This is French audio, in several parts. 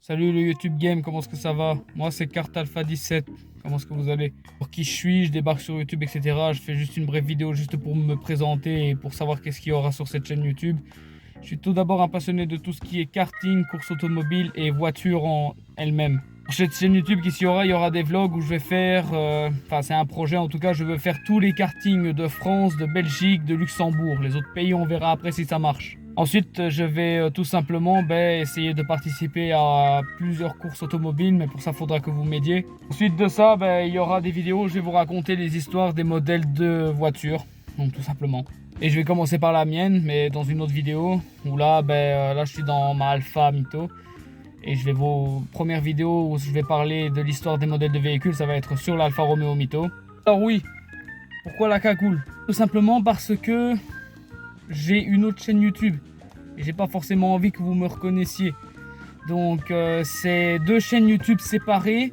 Salut le YouTube Game, comment est-ce que ça va? Moi c'est Carte Alpha 17, comment est-ce que vous allez? Pour qui je suis, je débarque sur YouTube, etc. Je fais juste une brève vidéo juste pour me présenter et pour savoir qu'est-ce qu'il y aura sur cette chaîne YouTube. Je suis tout d'abord un passionné de tout ce qui est karting, course automobile et voiture en elle-même. Sur cette chaîne YouTube il y aura des vlogs où je vais faire, c'est un projet en tout cas, je veux faire tous les kartings de France, de Belgique, de Luxembourg. Les autres pays on verra après si ça marche. Ensuite, je vais tout simplement essayer de participer à plusieurs courses automobiles, mais pour ça, il faudra que vous m'aidiez. Ensuite de ça, il y aura des vidéos où je vais vous raconter les histoires des modèles de voitures, donc tout simplement. Et je vais commencer par la mienne, mais dans une autre vidéo, où là, là je suis dans ma Alpha Mito. Et je vais vos premières vidéos où je vais parler de l'histoire des modèles de véhicules, ça va être sur l'Alfa Romeo Mito. Alors oui, pourquoi la cagoule? Tout simplement parce que j'ai une autre chaîne YouTube et j'ai pas forcément envie que vous me reconnaissiez. Donc c'est deux chaînes YouTube séparées.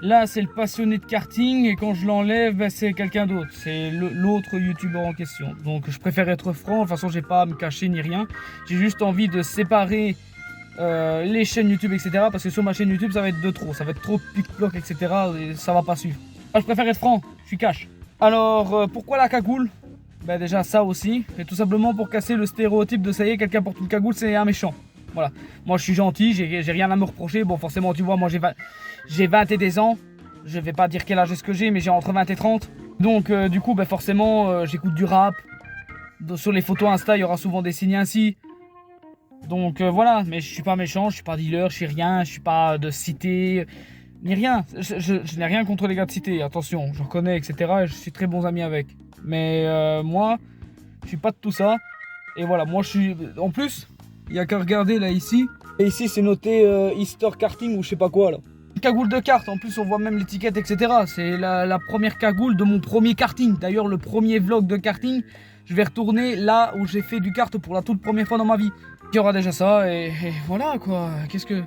Là c'est le passionné de karting et quand je l'enlève c'est quelqu'un d'autre, c'est l'autre youtubeur en question. Donc je préfère être franc, de toute façon j'ai pas à me cacher ni rien. J'ai juste envie de séparer les chaînes YouTube, etc. Parce que sur ma chaîne YouTube ça va être de trop, ça va être trop pic-ploc, etc. Et ça va pas suivre. Moi, je préfère être franc, je suis cash. Alors pourquoi la cagoule? Déjà ça aussi, et tout simplement pour casser le stéréotype de ça y est, quelqu'un porte une cagoule, c'est un méchant. Voilà, moi je suis gentil, j'ai rien à me reprocher. Bon forcément tu vois, moi j'ai 21 ans, je vais pas dire quel âge est-ce que j'ai, mais j'ai entre 20 et 30. Donc du coup forcément j'écoute du rap. Sur les photos Insta il y aura souvent des signes ainsi. Donc voilà, mais je suis pas méchant, je suis pas dealer, je suis rien, je suis pas de cité, ni rien. Je n'ai rien contre les gars de cité, attention, je reconnais, etc. Et je suis très bons amis avec. Mais moi, je suis pas de tout ça. Et voilà, moi je suis... En plus, il y a qu'à regarder là ici. Et ici c'est noté Easter Karting ou je sais pas quoi là. Cagoule de kart, en plus on voit même l'étiquette, etc. C'est la première cagoule de mon premier karting. D'ailleurs le premier vlog de karting, je vais retourner là où j'ai fait du kart pour la toute première fois dans ma vie. Il y aura déjà ça et voilà quoi. Qu'est-ce que...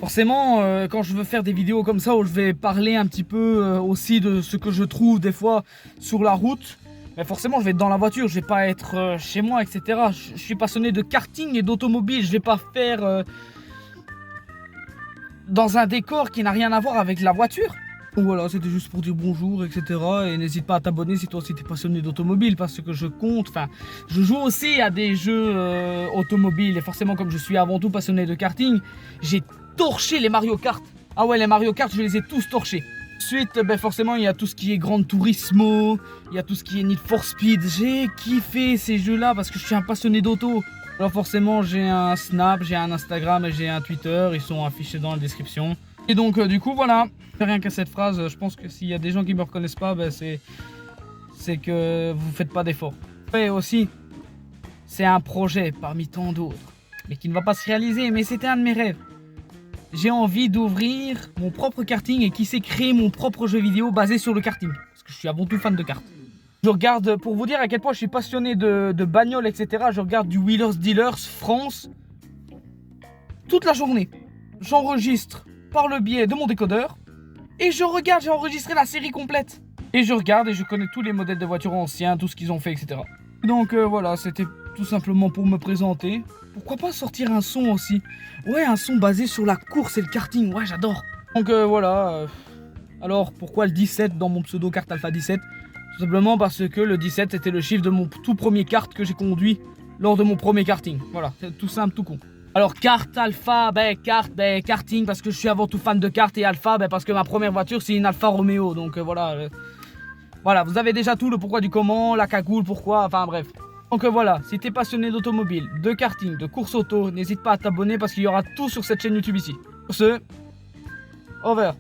Forcément, quand je veux faire des vidéos comme ça où je vais parler un petit peu aussi de ce que je trouve des fois sur la route, mais forcément je vais être dans la voiture, je vais pas être chez moi, etc. Je suis passionné de karting et d'automobile, je vais pas faire dans un décor qui n'a rien à voir avec la voiture. Donc voilà, c'était juste pour dire bonjour, etc. Et n'hésite pas à t'abonner si toi aussi t'es passionné d'automobile, parce que je joue aussi à des jeux automobiles. Et forcément, comme je suis avant tout passionné de karting, j'ai torché les Mario Kart. Ah ouais, les Mario Kart, je les ai tous torchés. Ensuite, forcément, il y a tout ce qui est Gran Turismo, il y a tout ce qui est Need for Speed. J'ai kiffé ces jeux-là parce que je suis un passionné d'auto. Alors forcément, j'ai un Snap, j'ai un Instagram et j'ai un Twitter. Ils sont affichés dans la description. Et donc, du coup, voilà. Rien qu'à cette phrase, je pense que s'il y a des gens qui me reconnaissent pas, c'est que vous faites pas d'efforts. Et aussi, c'est un projet parmi tant d'autres, mais qui ne va pas se réaliser. Mais c'était un de mes rêves. J'ai envie d'ouvrir mon propre karting et qui sait créer mon propre jeu vidéo basé sur le karting. Parce que je suis avant tout fan de kart. Je regarde, pour vous dire à quel point je suis passionné de bagnoles, etc. Je regarde du Wheelers Dealers France toute la journée. J'enregistre par le biais de mon décodeur. Et je regarde, j'ai enregistré la série complète. Et je regarde et je connais tous les modèles de voitures anciens, tout ce qu'ils ont fait, etc. Donc voilà, c'était tout simplement pour me présenter. Pourquoi pas sortir un son aussi? Ouais, un son basé sur la course et le karting, ouais j'adore. Donc voilà, alors pourquoi le 17 dans mon pseudo Carte Alpha 17? Tout simplement parce que le 17 était le chiffre de mon tout premier kart que j'ai conduit lors de mon premier karting. Voilà, c'est tout simple, tout con. Alors Carte Alpha, karting parce que je suis avant tout fan de kart, et Alpha parce que ma première voiture c'est une Alfa Romeo. Donc voilà, voilà, vous avez déjà tout, le pourquoi du comment, la cagoule, pourquoi, enfin bref. Donc voilà, si t'es passionné d'automobile, de karting, de course auto, n'hésite pas à t'abonner parce qu'il y aura tout sur cette chaîne YouTube ici. Sur ce, over.